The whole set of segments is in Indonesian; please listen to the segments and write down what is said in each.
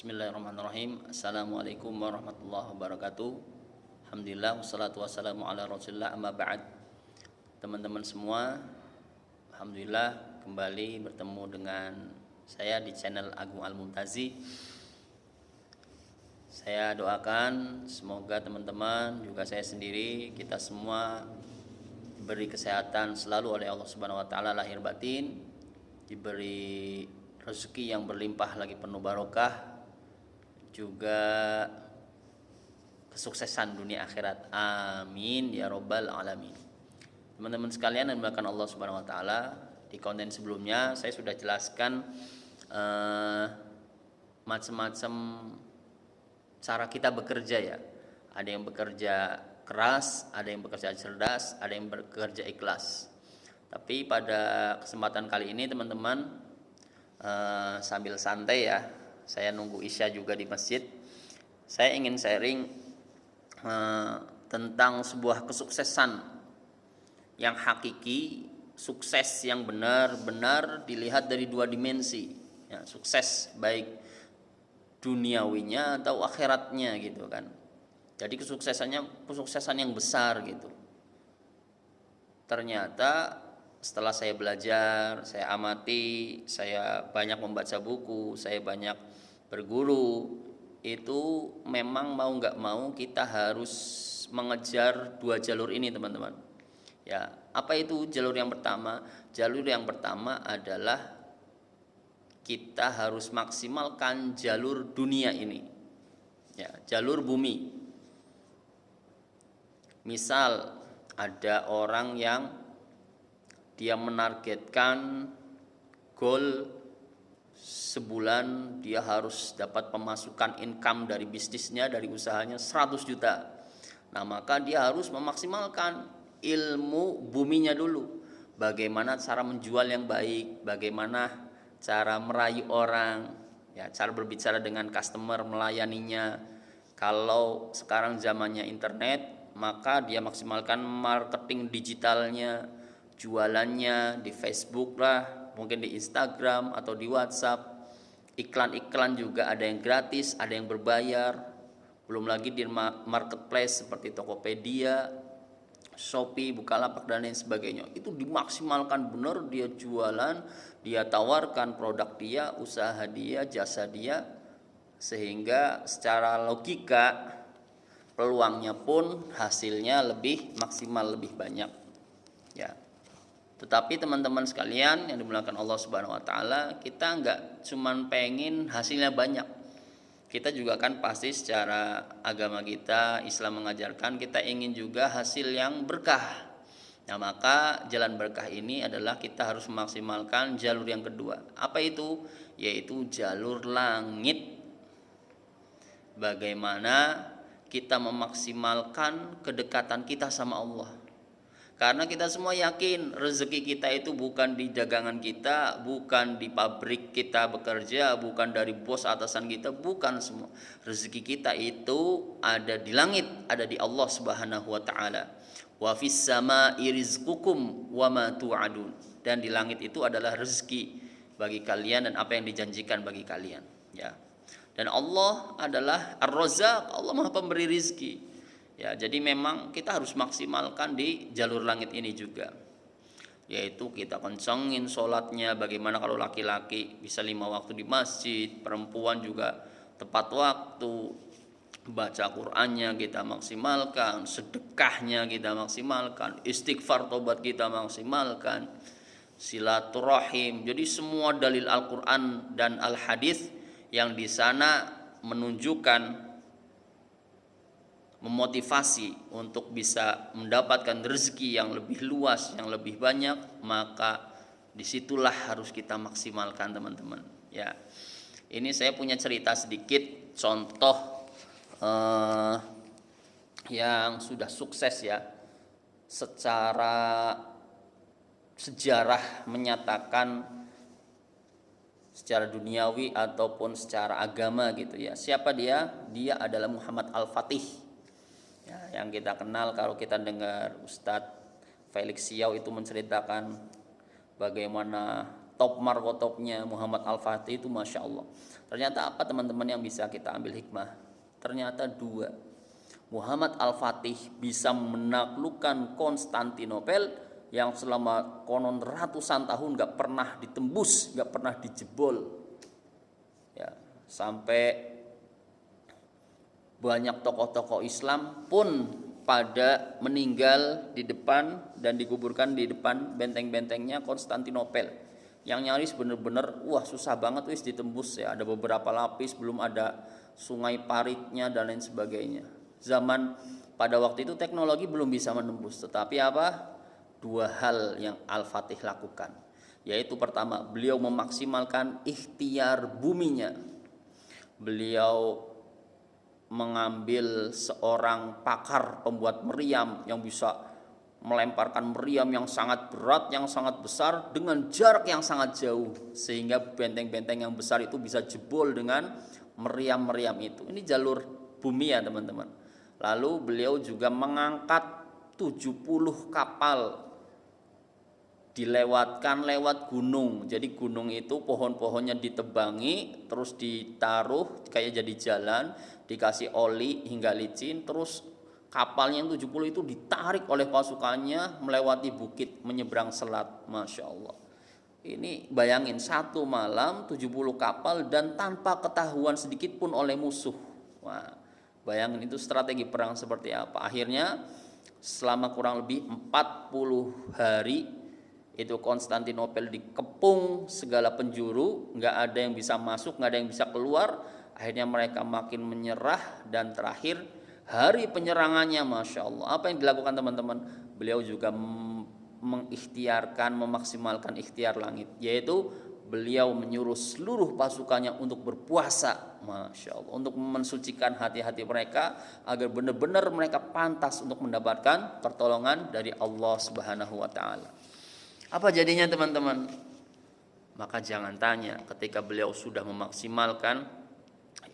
Bismillahirrahmanirrahim. Assalamualaikum warahmatullahi wabarakatuh. Alhamdulillah wassalatu wassalamu ala Rasulillah amma ba'd. Teman-teman semua, alhamdulillah kembali bertemu dengan saya di channel Agung Al-Muntazi. Saya doakan semoga teman-teman juga saya sendiri, kita semua diberi kesehatan selalu oleh Allah Subhanahu wa taala lahir batin, diberi rezeki yang berlimpah lagi penuh barokah, juga kesuksesan dunia akhirat. Amin ya robbal alamin. Teman-teman sekalian yang dimuliakan Allah Subhanahu wa taala, di konten sebelumnya saya sudah jelaskan macam-macam cara kita bekerja ya. Ada yang bekerja keras, ada yang bekerja cerdas, ada yang bekerja ikhlas. Tapi pada kesempatan kali ini teman-teman, sambil santai ya, saya nunggu Isya juga di masjid, saya ingin sharing tentang sebuah kesuksesan yang hakiki, sukses yang benar-benar dilihat dari dua dimensi ya, sukses baik duniawinya atau akhiratnya gitu kan. Jadi kesuksesan yang besar gitu. Ternyata setelah saya belajar, saya amati, saya banyak membaca buku, saya banyak berguru, itu memang mau nggak mau kita harus mengejar dua jalur ini teman-teman. Ya, apa itu jalur yang pertama? Jalur yang pertama adalah kita harus maksimalkan jalur dunia ini. Ya, jalur bumi. Misal ada orang yang dia menargetkan goal sebulan dia harus dapat pemasukan income dari bisnisnya, dari usahanya 100 juta. Nah, maka dia harus memaksimalkan ilmu buminya dulu. Bagaimana cara menjual yang baik, bagaimana cara merayu orang, ya, cara berbicara dengan customer, melayaninya. Kalau sekarang zamannya internet, maka dia maksimalkan marketing digitalnya, jualannya di Facebook lah, mungkin di Instagram atau di WhatsApp. Iklan-iklan juga ada yang gratis, ada yang berbayar. Belum lagi di marketplace seperti Tokopedia, Shopee, Bukalapak dan lain sebagainya. Itu dimaksimalkan benar, dia jualan, dia tawarkan produk dia, usaha dia, jasa dia, sehingga secara logika peluangnya pun hasilnya lebih maksimal, lebih banyak. Ya. Tetapi teman-teman sekalian yang dimuliakan Allah Subhanahu wa taala, kita enggak cuman pengen hasilnya banyak. Kita juga kan pasti secara agama kita, Islam mengajarkan kita ingin juga hasil yang berkah. Nah, maka jalan berkah ini adalah kita harus memaksimalkan jalur yang kedua. Apa itu? Yaitu jalur langit. Bagaimana kita memaksimalkan kedekatan kita sama Allah. Karena kita semua yakin rezeki kita itu bukan di dagangan kita, bukan di pabrik kita bekerja, bukan dari bos atasan kita, bukan semua. Rezeki kita itu ada di langit, ada di Allah Subhanahu wa taala. Wa fis samaa'i rizqukum wa ma tu'adun. Dan di langit itu adalah rezeki bagi kalian dan apa yang dijanjikan bagi kalian, ya. Dan Allah adalah Ar-Razzaq, Allah Maha Pemberi rizki. Ya, jadi memang kita harus maksimalkan di jalur langit ini juga. Yaitu kita kencengin sholatnya. Bagaimana kalau laki-laki bisa 5 waktu di masjid, perempuan juga tepat waktu, baca Qur'annya kita maksimalkan, sedekahnya kita maksimalkan, istighfar tobat kita maksimalkan, silaturahim. Jadi semua dalil Al-Qur'an dan Al-Hadis yang di sana menunjukkan, memotivasi untuk bisa mendapatkan rezeki yang lebih luas, yang lebih banyak, maka disitulah harus kita maksimalkan teman-teman. Ya, ini saya punya cerita sedikit, contoh yang sudah sukses ya, secara sejarah menyatakan secara duniawi ataupun secara agama gitu ya. Siapa dia? Dia adalah Muhammad Al-Fatih. Ya, yang kita kenal kalau kita dengar Ustadz Felix Siau itu menceritakan bagaimana top markotopnya Muhammad Al-Fatih itu Masya Allah. Ternyata apa teman-teman yang bisa kita ambil hikmah? Ternyata dua. Muhammad Al-Fatih bisa menaklukkan Konstantinopel yang selama konon ratusan tahun gak pernah ditembus, gak pernah dijebol. Ya, sampai banyak tokoh-tokoh Islam pun pada meninggal di depan dan dikuburkan di depan benteng-bentengnya Konstantinopel yang nyaris benar-benar susah banget wis ditembus ya. Ada beberapa lapis, belum ada sungai paritnya dan lain sebagainya. Zaman pada waktu itu teknologi belum bisa menembus, tetapi apa? Dua hal yang Al-Fatih lakukan, yaitu pertama, beliau memaksimalkan ikhtiar buminya. Beliau mengambil seorang pakar pembuat meriam yang bisa melemparkan meriam yang sangat berat, yang sangat besar dengan jarak yang sangat jauh, sehingga benteng-benteng yang besar itu bisa jebol dengan meriam-meriam itu. Ini jalur bumi ya teman-teman. Lalu beliau juga mengangkat 70 kapal dilewatkan lewat gunung. Jadi gunung itu pohon-pohonnya ditebangi, terus ditaruh kayak jadi jalan, dikasih oli hingga licin, terus kapalnya yang 70 itu ditarik oleh pasukannya melewati bukit menyeberang selat. Masya Allah. Ini bayangin, satu malam 70 kapal dan tanpa ketahuan sedikit pun oleh musuh. Wah, bayangin itu strategi perang seperti apa. Akhirnya selama kurang lebih 40 hari itu Konstantinopel dikepung segala penjuru, nggak ada yang bisa masuk, nggak ada yang bisa keluar. Akhirnya mereka makin menyerah dan terakhir hari penyerangannya Masya Allah. Apa yang dilakukan teman-teman? Beliau juga mengikhtiarkan, memaksimalkan ikhtiar langit, yaitu beliau menyuruh seluruh pasukannya untuk berpuasa, Masya Allah, untuk mensucikan hati-hati mereka agar benar-benar mereka pantas untuk mendapatkan pertolongan dari Allah Subhanahu wa Ta'ala. Apa jadinya teman-teman? Maka jangan tanya, ketika beliau sudah memaksimalkan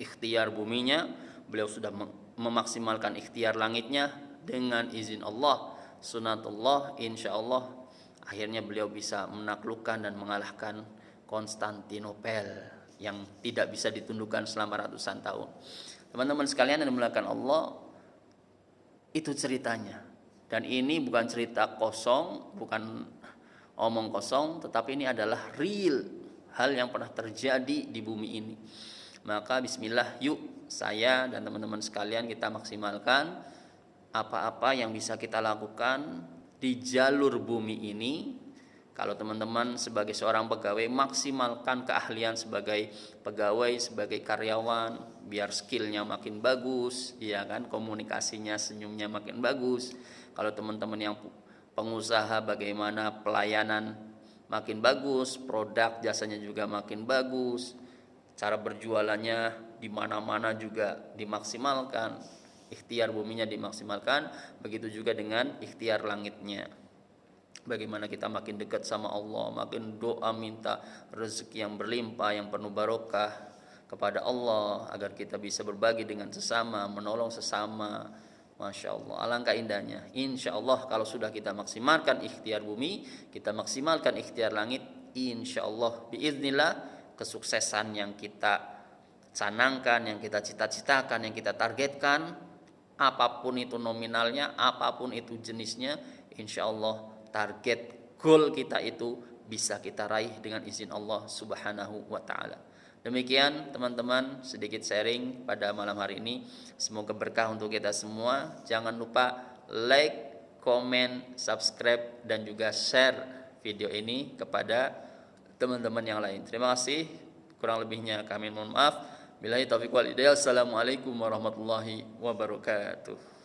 ikhtiar buminya, beliau sudah memaksimalkan ikhtiar langitnya, dengan izin Allah, sunatullah, insya Allah akhirnya beliau bisa menaklukkan dan mengalahkan Konstantinopel yang tidak bisa ditundukkan selama ratusan tahun. Teman-teman sekalian yang dimuliakan Allah, itu ceritanya. Dan ini bukan cerita kosong, bukan omong kosong, tetapi ini adalah real, hal yang pernah terjadi di bumi ini. Maka bismillah, yuk saya dan teman-teman sekalian kita maksimalkan apa-apa yang bisa kita lakukan di jalur bumi ini. Kalau teman-teman sebagai seorang pegawai, maksimalkan keahlian sebagai pegawai, sebagai karyawan, biar skillnya makin bagus, ya kan, komunikasinya, senyumnya makin bagus. Kalau teman-teman yang pengusaha, bagaimana pelayanan makin bagus, produk jasanya juga makin bagus, cara berjualannya di mana-mana juga dimaksimalkan, ikhtiar buminya dimaksimalkan, begitu juga dengan ikhtiar langitnya. Bagaimana kita makin dekat sama Allah, makin doa minta rezeki yang berlimpah, yang penuh barokah kepada Allah, agar kita bisa berbagi dengan sesama, menolong sesama. Masya Allah, alangkah indahnya. Insya Allah kalau sudah kita maksimalkan ikhtiar bumi, kita maksimalkan ikhtiar langit, insya Allah biiznillah kesuksesan yang kita canangkan, yang kita cita-citakan, yang kita targetkan, apapun itu nominalnya, apapun itu jenisnya, insya Allah target goal kita itu bisa kita raih dengan izin Allah Subhanahu wa Ta'ala. Demikian teman-teman, sedikit sharing pada malam hari ini. Semoga berkah untuk kita semua. Jangan lupa like, comment, subscribe, dan juga share video ini kepada teman-teman yang lain. Terima kasih. Kurang lebihnya kami mohon maaf. Billahi taufiq wal hidayah. Assalamualaikum warahmatullahi wabarakatuh.